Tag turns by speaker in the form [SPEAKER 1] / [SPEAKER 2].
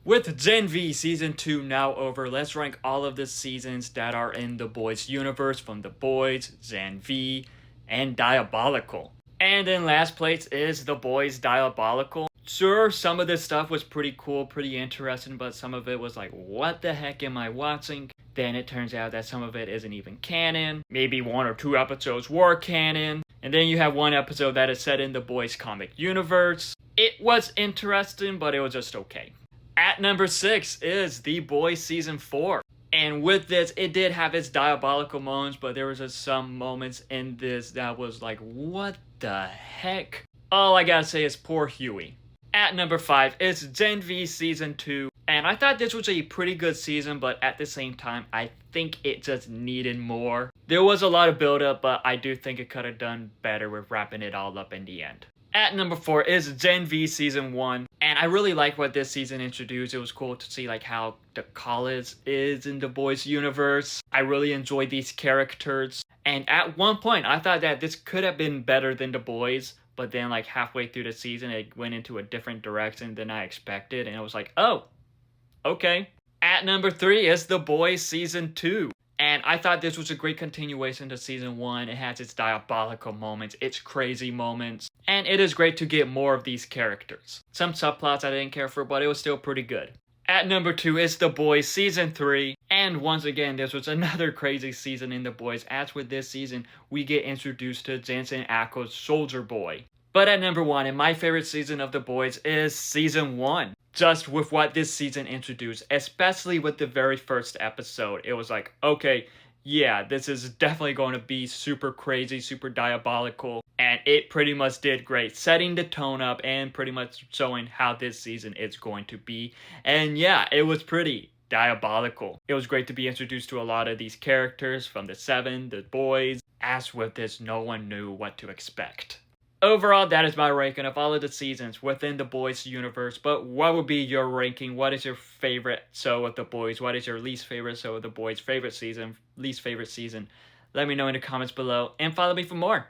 [SPEAKER 1] With Gen V Season 2 now over, let's rank all of the seasons that are in The Boys universe from The Boys, Gen V, and Diabolical. And in last place is The Boys Diabolical. Sure, some of this stuff was pretty cool, pretty interesting, but some of it was like, what the heck am I watching? Then it turns out that some of it isn't even canon. Maybe one or two episodes were canon. And then you have one episode that is set in The Boys comic universe. It was interesting, but it was just okay. At number 6 is The Boys Season 4. And with this, it did have its diabolical moments, but there was just some moments in this that was like, what the heck? All I gotta say is poor Huey. At number 5 is Gen V Season 2. And I thought this was a pretty good season, but at the same time, I think it just needed more. There was a lot of build-up, but I do think it could have done better with wrapping it all up in the end. At number 4 is Gen V Season 1. And I really like what this season introduced. It was cool to see like how the college is in the Boys universe. I really enjoyed these characters. And at one point, I thought that this could have been better than The Boys. But then like halfway through the season, it went into a different direction than I expected. And I was like, oh, okay. At number 3 is The Boys Season 2. And I thought this was a great continuation to Season 1. It has its diabolical moments, its crazy moments. And it is great to get more of these characters. Some subplots I didn't care for, but it was still pretty good. At number 2 is The Boys Season 3. And once again, this was another crazy season in The Boys. As with this season, we get introduced to Jensen Ackles' Soldier Boy. But at number 1, and my favorite season of The Boys is Season 1. Just with what this season introduced, especially with the very first episode, it was like, okay, yeah, this is definitely going to be super crazy, super diabolical, and it pretty much did great, setting the tone up and pretty much showing how this season is going to be. And yeah, it was pretty diabolical. It was great to be introduced to a lot of these characters from the Seven, the Boys. As with this, no one knew what to expect. Overall, that is my ranking of all of the seasons within the Boys universe. But what would be your ranking? What is your favorite show of the Boys? What is your least favorite show of the Boys? Favorite season, least favorite season? Let me know in the comments below and follow me for more.